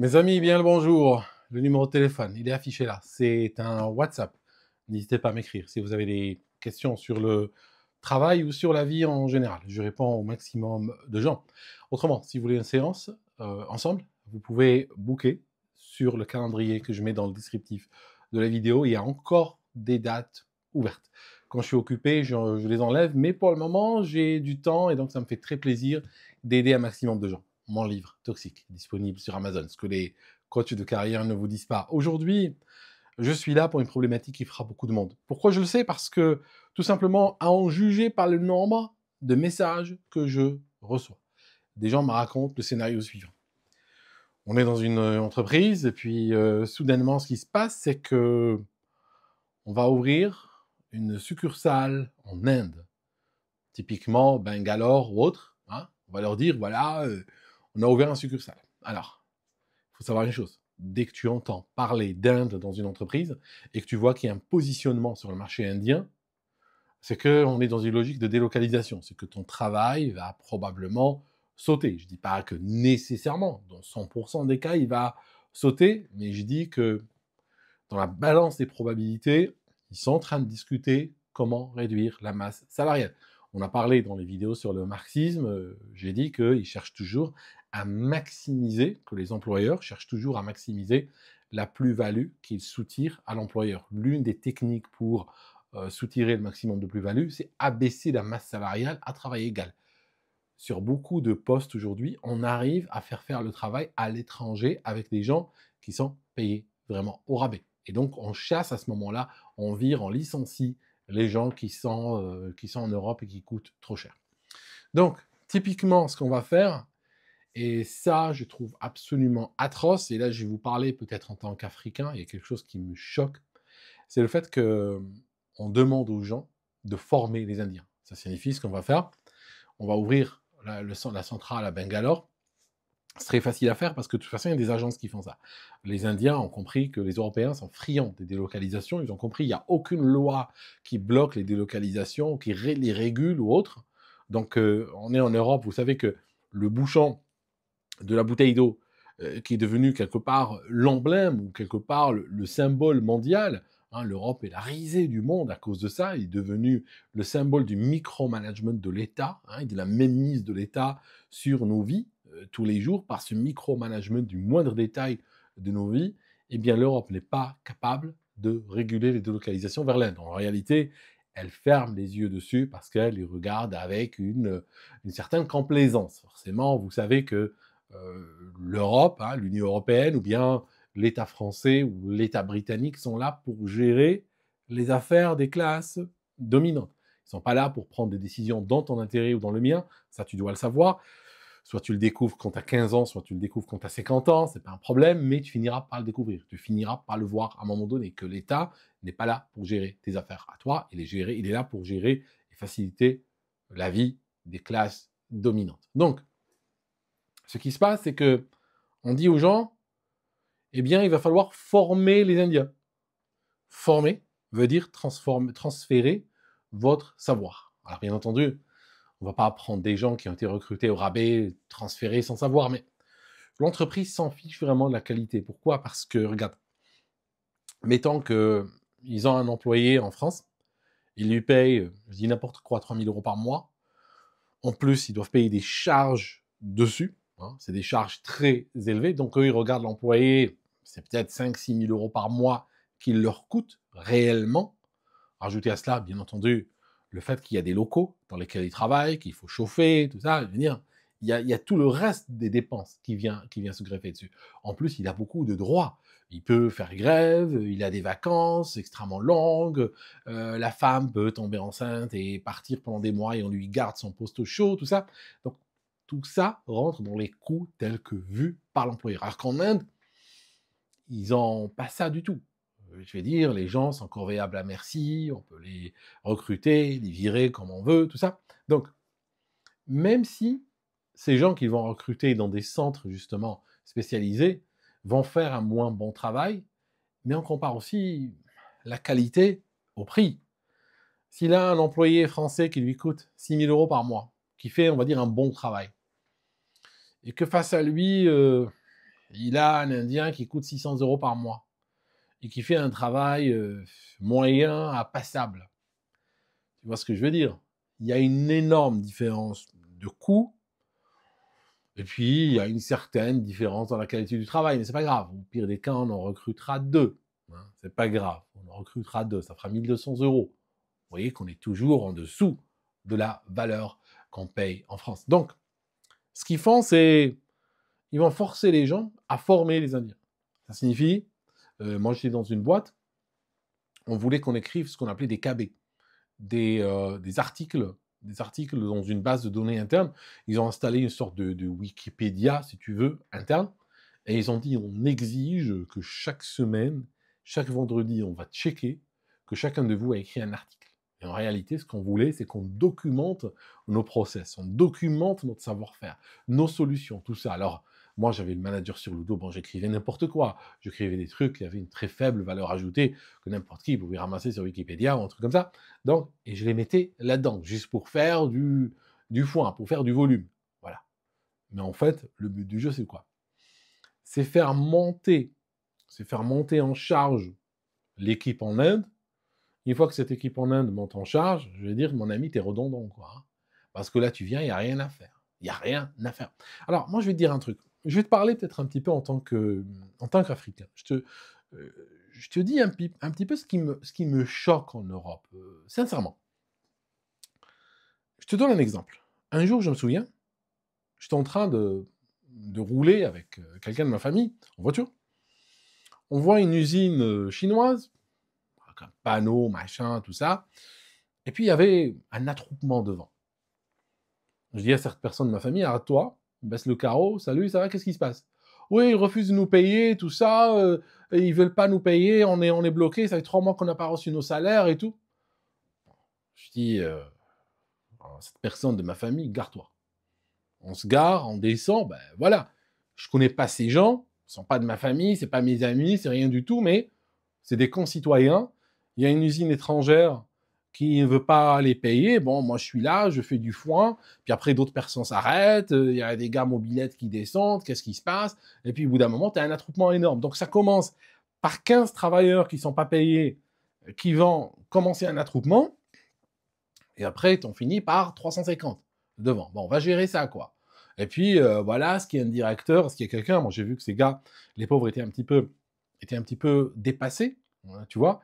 Mes amis, bien le bonjour. Le numéro de téléphone, il est affiché là. C'est un WhatsApp. N'hésitez pas à m'écrire si vous avez des questions sur le travail ou sur la vie en général. Je réponds au maximum de gens. Autrement, si vous voulez une séance ensemble, vous pouvez booker sur le calendrier que je mets dans le descriptif de la vidéo. Il y a encore des dates ouvertes. Quand je suis occupé, je les enlève, mais pour le moment, j'ai du temps et donc ça me fait très plaisir d'aider un maximum de gens. Mon livre Toxique, disponible sur Amazon, ce que les coachs de carrière ne vous disent pas. Aujourd'hui, je suis là pour une problématique qui fera beaucoup de monde. Pourquoi je le sais? Parce que, tout simplement, à en juger par le nombre de messages que je reçois. Des gens me racontent le scénario suivant. On est dans une entreprise, et puis soudainement, ce qui se passe, c'est que on va ouvrir une succursale en Inde, typiquement Bangalore ou autre. Hein. On va leur dire, voilà, on a ouvert un succursale. Alors, il faut savoir une chose. Dès que tu entends parler d'Inde dans une entreprise et que tu vois qu'il y a un positionnement sur le marché indien, c'est qu'on est dans une logique de délocalisation. C'est que ton travail va probablement sauter. Je ne dis pas que nécessairement, dans 100% des cas, il va sauter, mais je dis que dans la balance des probabilités, ils sont en train de discuter comment réduire la masse salariale. On a parlé dans les vidéos sur le marxisme, j'ai dit qu'ils cherchent toujours à maximiser, que les employeurs cherchent toujours à maximiser la plus-value qu'ils soutirent à l'employeur. L'une des techniques pour soutirer le maximum de plus-value, c'est abaisser la masse salariale à travail égal. Sur beaucoup de postes aujourd'hui, on arrive à faire le travail à l'étranger avec des gens qui sont payés vraiment au rabais. Et donc, on chasse à ce moment-là, on vire, on licencie les gens qui sont en Europe et qui coûtent trop cher. Donc, typiquement, ce qu'on va faire, et ça, je trouve absolument atroce, et là, je vais vous parler peut-être en tant qu'Africain, il y a quelque chose qui me choque, c'est le fait qu'on demande aux gens de former les Indiens. Ça signifie ce qu'on va faire, on va ouvrir la centrale à Bangalore. C'est très facile à faire parce que de toute façon, il y a des agences qui font ça. Les Indiens ont compris que les Européens sont friands des délocalisations. Ils ont compris qu'il n'y a aucune loi qui bloque les délocalisations, qui les régule ou autre. Donc, on est en Europe. Vous savez que le bouchon de la bouteille d'eau, qui est devenu quelque part l'emblème ou quelque part le symbole mondial. Hein, l'Europe est la risée du monde à cause de ça. Il est devenu le symbole du micromanagement de l'État, et de la mainmise de l'État sur nos vies tous les jours, par ce micromanagement du moindre détail de nos vies. Eh bien, l'Europe n'est pas capable de réguler les délocalisations vers l'Inde. En réalité, elle ferme les yeux dessus parce qu'elle les regarde avec une certaine complaisance. Forcément, vous savez que l'Europe, hein, l'Union européenne, ou bien l'État français ou l'État britannique sont là pour gérer les affaires des classes dominantes. Ils ne sont pas là pour prendre des décisions dans ton intérêt ou dans le mien, ça tu dois le savoir. Soit tu le découvres quand tu as 15 ans, soit tu le découvres quand tu as 50 ans, c'est pas un problème, mais tu finiras par le découvrir. Tu finiras par le voir à un moment donné, que l'État n'est pas là pour gérer tes affaires à toi, il est là pour gérer et faciliter la vie des classes dominantes. Donc, ce qui se passe, c'est que on dit aux gens, eh bien, il va falloir former les Indiens. Former veut dire transférer votre savoir. Alors, bien entendu, on ne va pas prendre des gens qui ont été recrutés au rabais, transférés sans savoir, mais l'entreprise s'en fiche vraiment de la qualité. Pourquoi? Parce que, regarde, mettons qu'ils ont un employé en France, ils lui payent, je dis n'importe quoi, 3 000 € par mois. En plus, ils doivent payer des charges dessus. Hein, c'est des charges très élevées. Donc, eux, ils regardent l'employé, c'est peut-être 5 000 – 6 000 € par mois qu'il leur coûte réellement. Rajouter à cela, bien entendu, le fait qu'il y a des locaux dans lesquels ils travaillent, qu'il faut chauffer, tout ça. Je veux dire, il y a tout le reste des dépenses qui vient se greffer dessus. En plus, il a beaucoup de droits. Il peut faire grève, il a des vacances extrêmement longues, la femme peut tomber enceinte et partir pendant des mois et on lui garde son poste au chaud, tout ça. Donc, tout ça rentre dans les coûts tels que vus par l'employeur. Alors qu'en Inde, ils n'ont pas ça du tout. Je vais dire, les gens sont corvéables à merci, on peut les recruter, les virer comme on veut, tout ça. Donc, même si ces gens qu'ils vont recruter dans des centres justement spécialisés vont faire un moins bon travail, mais on compare aussi la qualité au prix. S'il a un employé français qui lui coûte 6 000 € par mois, qui fait, on va dire, un bon travail, et que face à lui, il a un Indien qui coûte 600 € par mois et qui fait un travail moyen à passable. Tu vois ce que je veux dire? Il y a une énorme différence de coût et puis il y a une certaine différence dans la qualité du travail, mais c'est pas grave. Au pire des cas, on en recrutera 2. Hein, c'est pas grave, on en recrutera 2, ça fera 1 200 €. Vous voyez qu'on est toujours en dessous de la valeur qu'on paye en France. Donc, ce qu'ils font, c'est ils vont forcer les gens à former les Indiens. Ça signifie, moi j'étais dans une boîte, on voulait qu'on écrive ce qu'on appelait des KB, des articles dans une base de données interne. Ils ont installé une sorte de Wikipédia, si tu veux, interne, et ils ont dit, on exige que chaque semaine, chaque vendredi, on va checker que chacun de vous a écrit un article. Et en réalité, ce qu'on voulait, c'est qu'on documente nos process, on documente notre savoir-faire, nos solutions, tout ça. Alors, moi, j'avais le manager sur le dos, bon, j'écrivais n'importe quoi. J'écrivais des trucs qui avaient une très faible valeur ajoutée, que n'importe qui pouvait ramasser sur Wikipédia ou un truc comme ça. Donc, et je les mettais là-dedans, juste pour faire du foin, pour faire du volume. Voilà. Mais en fait, le but du jeu, c'est quoi? C'est faire monter en charge l'équipe en Inde. Une fois que cette équipe en Inde monte en charge, je vais dire, mon ami, t'es redondant, quoi. Hein. Parce que là, tu viens, il n'y a rien à faire. Il n'y a rien à faire. Alors, moi, je vais te dire un truc. Je vais te parler peut-être un petit peu en tant qu'Africain. Je te dis un petit peu ce qui me choque en Europe, sincèrement. Je te donne un exemple. Un jour, je me souviens, j'étais en train de rouler avec quelqu'un de ma famille en voiture. On voit une usine chinoise, avec un panneau, machin, tout ça. Et puis, il y avait un attroupement devant. Je dis à cette personne de ma famille, arrête-toi, baisse le carreau, salut, ça va, qu'est-ce qui se passe? Oui, ils refusent de nous payer, tout ça, et ils veulent pas nous payer, on est bloqué, ça fait 3 mois qu'on n'a pas reçu nos salaires et tout. Je dis, cette personne de ma famille, gare-toi. On se gare, on descend, ben voilà. Je connais pas ces gens, ils sont pas de ma famille, c'est pas mes amis, c'est rien du tout, mais c'est des concitoyens. Il y a une usine étrangère qui ne veut pas les payer. Bon, moi je suis là, je fais du foin, puis après d'autres personnes s'arrêtent, il y a des gars mobilettes qui descendent, qu'est-ce qui se passe? Et puis au bout d'un moment, tu as un attroupement énorme. Donc ça commence par 15 travailleurs qui sont pas payés, qui vont commencer un attroupement, et après, on finit par 350 devant. Bon, on va gérer ça, quoi. Et puis, voilà, ce qui est un directeur, ce qui est quelqu'un, moi j'ai vu que ces gars, les pauvres étaient un petit peu dépassés, hein, tu vois.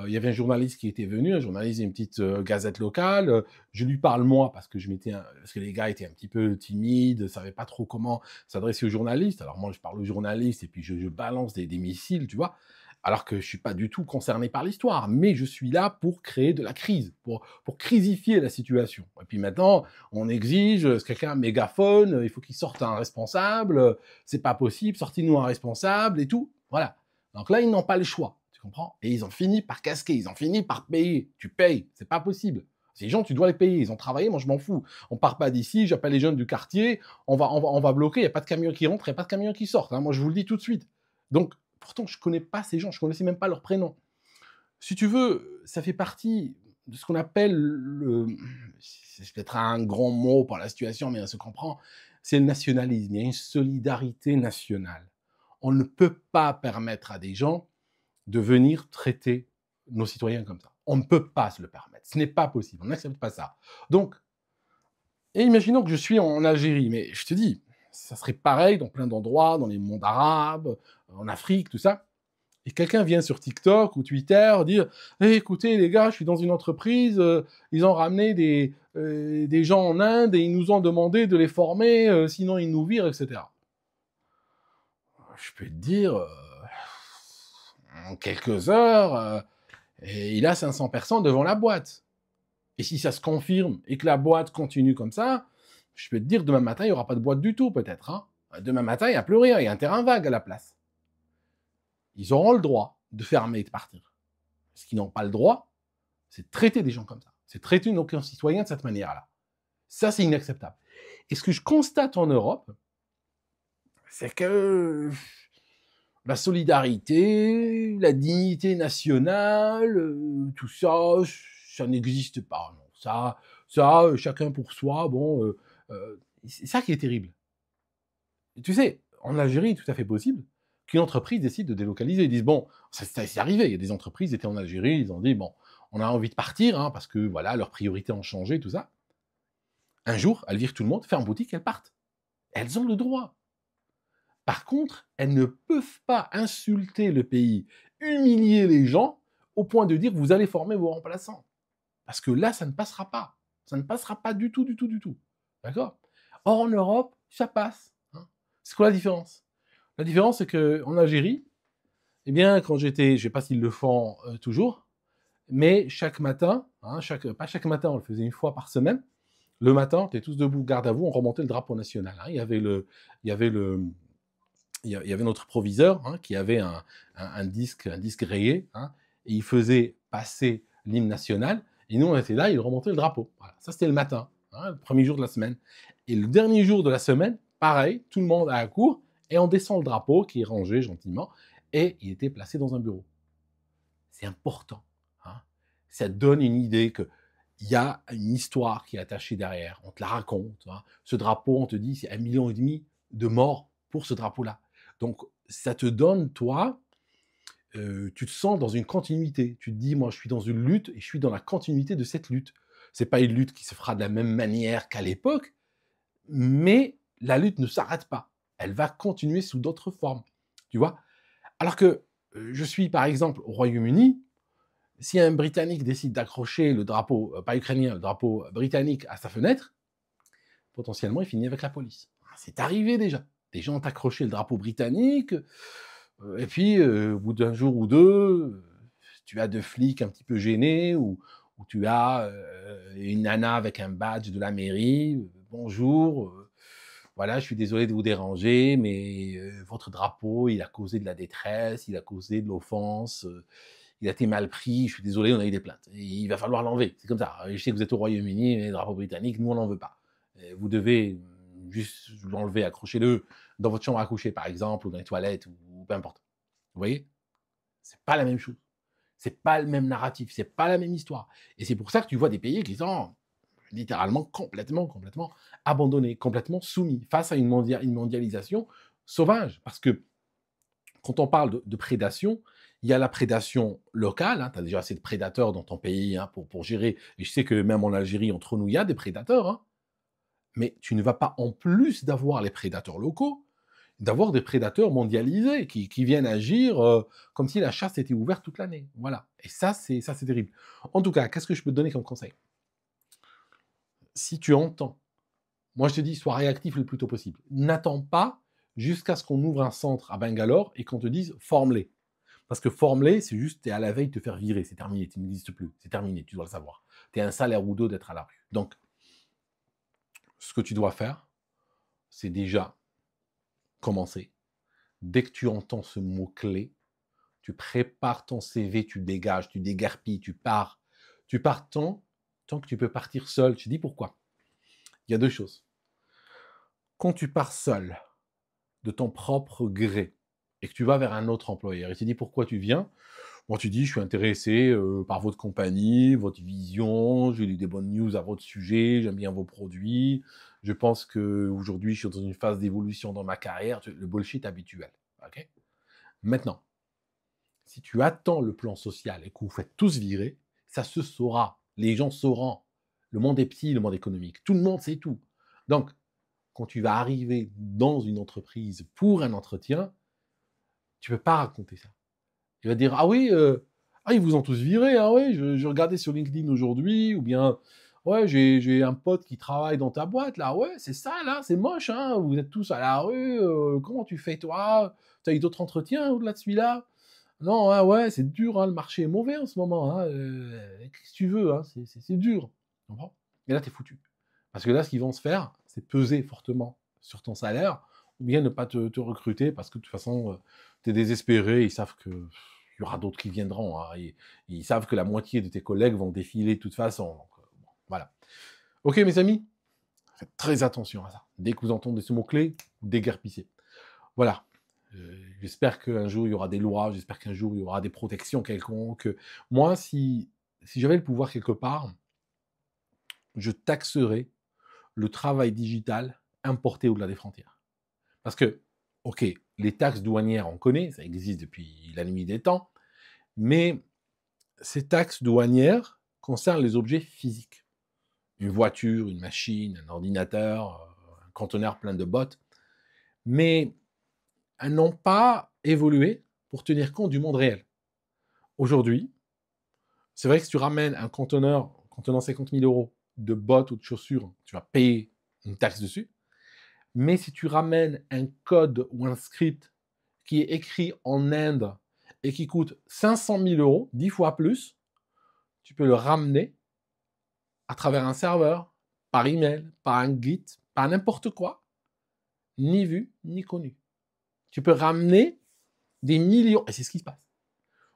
Il y avait un journaliste qui était venu, un journaliste d'une petite gazette locale. Je lui parle moi parce que parce que les gars étaient un petit peu timides, ne savaient pas trop comment s'adresser aux journalistes. Alors moi, je parle aux journalistes et puis je balance des missiles, tu vois. Alors que je suis pas du tout concerné par l'histoire, mais je suis là pour créer de la crise, pour crisifier la situation. Et puis maintenant, on exige, si quelqu'un a un mégaphone, il faut qu'il sorte un responsable, c'est pas possible, sortez-nous un responsable et tout. Voilà. Donc là, ils n'ont pas le choix, tu comprends? Et ils ont fini par casquer, ils ont fini par payer. Tu payes, c'est pas possible. Ces gens, tu dois les payer, ils ont travaillé, moi je m'en fous. On part pas d'ici, j'appelle les jeunes du quartier, on va bloquer, il n'y a pas de camion qui rentre, il n'y a pas de camion qui sort. Hein. Moi je vous le dis tout de suite. Donc, pourtant, je ne connais pas ces gens, je ne connaissais même pas leur prénom. Si tu veux, ça fait partie de ce qu'on appelle c'est peut-être un grand mot pour la situation, mais on se comprend, c'est le nationalisme. Il y a une solidarité nationale. On ne peut pas permettre à des gens de venir traiter nos citoyens comme ça. On ne peut pas se le permettre. Ce n'est pas possible. On n'accepte pas ça. Donc, et imaginons que je suis en Algérie, mais je te dis, ça serait pareil dans plein d'endroits, dans les mondes arabes, en Afrique, tout ça. Et quelqu'un vient sur TikTok ou Twitter dire hey, écoutez les gars, je suis dans une entreprise, ils ont ramené des gens en Inde et ils nous ont demandé de les former, sinon ils nous virent, etc. Je peux te dire, en quelques heures, et il a 500 personnes devant la boîte. Et si ça se confirme et que la boîte continue comme ça, je peux te dire demain matin, il n'y aura pas de boîte du tout peut-être. Hein. Demain matin, il n'y a plus rien, il y a un terrain vague à la place. Ils auront le droit de fermer et de partir. Ce qu'ils n'ont pas le droit, c'est de traiter des gens comme ça. C'est de traiter nos concitoyens de cette manière-là. Ça, c'est inacceptable. Et ce que je constate en Europe, c'est que la solidarité, la dignité nationale, tout ça, ça n'existe pas. Non. Ça, chacun pour soi, bon, c'est ça qui est terrible. Et tu sais, en Algérie, il est tout à fait possible qu'une entreprise décide de délocaliser. Ils disent, bon, c'est arrivé, il y a des entreprises qui étaient en Algérie, ils ont dit, bon, on a envie de partir, hein, parce que voilà, leurs priorités ont changé, tout ça. Un jour, elles virent tout le monde, ferment boutique, elles partent. Elles ont le droit. Par contre, elles ne peuvent pas insulter le pays, humilier les gens, au point de dire, vous allez former vos remplaçants. Parce que là, ça ne passera pas. Ça ne passera pas du tout, du tout, du tout. D'accord? Or, en Europe, ça passe. Hein. C'est quoi la différence? La différence, c'est qu'en Algérie, eh bien, quand j'étais, je ne sais pas s'ils le font toujours, mais chaque matin, hein, pas chaque matin, on le faisait une fois par semaine, le matin, on était tous debout, garde à vous, on remontait le drapeau national. Hein. Il y avait notre proviseur hein, qui avait un disque rayé, hein, et il faisait passer l'hymne national, et nous on était là, il remontait le drapeau. Voilà. Ça c'était le matin, hein, le premier jour de la semaine. Et le dernier jour de la semaine, pareil, tout le monde à la cour, et on descend le drapeau qui est rangé gentiment, et il était placé dans un bureau. C'est important. Hein. Ça donne une idée que il y a une histoire qui est attachée derrière. On te la raconte. Hein. Ce drapeau, on te dit, c'est 1,5 million de morts pour ce drapeau-là. Donc, ça te donne, toi, tu te sens dans une continuité. Tu te dis, moi, je suis dans une lutte et je suis dans la continuité de cette lutte. C'est pas une lutte qui se fera de la même manière qu'à l'époque, mais la lutte ne s'arrête pas. Elle va continuer sous d'autres formes. Tu vois? Alors que je suis, par exemple, au Royaume-Uni, si un Britannique décide d'accrocher le drapeau, pas ukrainien, le drapeau britannique à sa fenêtre, potentiellement, il finit avec la police. C'est arrivé déjà. Des gens ont accroché le drapeau britannique, et puis, au bout d'un jour ou deux, tu as deux flics un petit peu gênés, ou tu as une nana avec un badge de la mairie. Bonjour, voilà, je suis désolé de vous déranger, mais votre drapeau, il a causé de la détresse, il a causé de l'offense, il a été mal pris, je suis désolé, on a eu des plaintes. Et il va falloir l'enlever, c'est comme ça. Je sais que vous êtes au Royaume-Uni, mais le drapeau britannique, nous, on n'en veut pas. Vous devez juste l'enlever, accrochez-le dans votre chambre à coucher, par exemple, ou dans les toilettes, ou peu importe. Vous voyez? C'est pas la même chose. C'est pas le même narratif, c'est pas la même histoire. Et c'est pour ça que tu vois des pays qui sont littéralement complètement abandonnés, complètement soumis face à une mondialisation sauvage. Parce que quand on parle de prédation, il y a la prédation locale, hein, tu as déjà assez de prédateurs dans ton pays hein, pour gérer, et je sais que même en Algérie, entre nous, il y a des prédateurs, hein, mais tu ne vas pas, en plus d'avoir les prédateurs locaux, d'avoir des prédateurs mondialisés qui viennent agir comme si la chasse était ouverte toute l'année. Voilà. Et ça, c'est terrible. En tout cas, qu'est-ce que je peux te donner comme conseil? Si tu entends, moi je te dis, sois réactif le plus tôt possible. N'attends pas jusqu'à ce qu'on ouvre un centre à Bangalore et qu'on te dise, forme-les. Parce que forme-les, c'est juste, tu es à la veille de te faire virer, c'est terminé, tu n'existes plus, c'est terminé, tu dois le savoir. Tu es un salaire ou deux d'être à la rue. Donc, ce que tu dois faire, c'est déjà commencer. Dès que tu entends ce mot-clé, tu prépares ton CV, tu dégages, tu déguerpilles, tu pars. Tu pars tant que tu peux partir seul. Tu dis pourquoi? Il y a deux choses. Quand tu pars seul, de ton propre gré, et que tu vas vers un autre employeur, et tu dis pourquoi tu viens, moi tu dis je suis intéressé par votre compagnie, votre vision, j'ai lu des bonnes news à votre sujet, j'aime bien vos produits, je pense qu'aujourd'hui je suis dans une phase d'évolution dans ma carrière, le bullshit habituel. Okay. Maintenant, si tu attends le plan social et que vous faites tous virer, ça se saura. Les gens sauront. Le monde est petit, le monde économique. Tout le monde sait tout. Donc, quand tu vas arriver dans une entreprise pour un entretien, tu ne peux pas raconter ça. Il va dire, ah oui, ils vous ont tous viré, ah oui, je regardais sur LinkedIn aujourd'hui, ou bien, ouais, j'ai un pote qui travaille dans ta boîte, là, ouais, c'est ça, là, c'est moche, hein, vous êtes tous à la rue, comment tu fais, toi? Tu as eu d'autres entretiens au-delà de celui-là? Non, hein, ouais, c'est dur, hein, le marché est mauvais en ce moment, hein, qu'est-ce que tu veux, hein, c'est dur, tu comprends? Et là, tu es foutu. Parce que là, ce qu'ils vont se faire, c'est peser fortement sur ton salaire, ou bien ne pas te recruter, parce que de toute façon, tu es désespéré, ils savent que il y aura d'autres qui viendront, hein, ils savent que la moitié de tes collègues vont défiler de toute façon, donc bon, voilà. Ok, mes amis, faites très attention à ça. Dès que vous entendez ce mot-clé, déguerpissez. Voilà. J'espère qu'un jour, il y aura des lois, j'espère qu'un jour, il y aura des protections quelconques. Moi, si j'avais le pouvoir quelque part, je taxerais le travail digital importé au-delà des frontières. Parce que OK, les taxes douanières, on connaît, ça existe depuis la nuit des temps, mais ces taxes douanières concernent les objets physiques. Une voiture, une machine, un ordinateur, un conteneur plein de bottes, mais elles n'ont pas évolué pour tenir compte du monde réel. Aujourd'hui, c'est vrai que si tu ramènes un conteneur contenant 50 000 € de bottes ou de chaussures, tu vas payer une taxe dessus. Mais si tu ramènes un code ou un script qui est écrit en Inde et qui coûte 500 000 €, 10 fois plus, tu peux le ramener à travers un serveur, par email, par un Git, par n'importe quoi, ni vu, ni connu. Tu peux ramener des millions, et c'est ce qui se passe.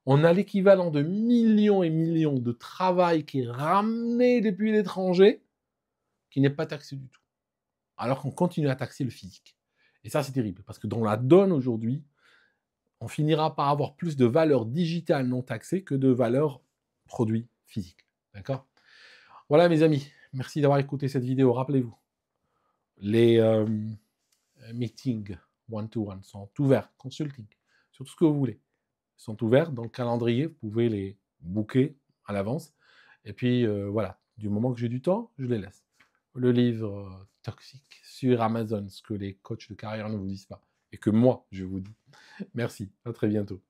On a l'équivalent de millions et millions de travail qui est ramené depuis l'étranger, qui n'est pas taxé du tout. Alors qu'on continue à taxer le physique. Et ça, c'est terrible, parce que dans la donne aujourd'hui, on finira par avoir plus de valeur digitale non taxée que de valeur produit physique. D'accord? Voilà, mes amis. Merci d'avoir écouté cette vidéo. Rappelez-vous, les meetings one-to-one sont ouverts, consulting, sur tout ce que vous voulez. Ils sont ouverts dans le calendrier, vous pouvez les booker à l'avance. Et puis, voilà, du moment que j'ai du temps, je les laisse. Le livre toxique sur Amazon, ce que les coachs de carrière ne vous disent pas, et que moi, je vous dis. Merci, à très bientôt.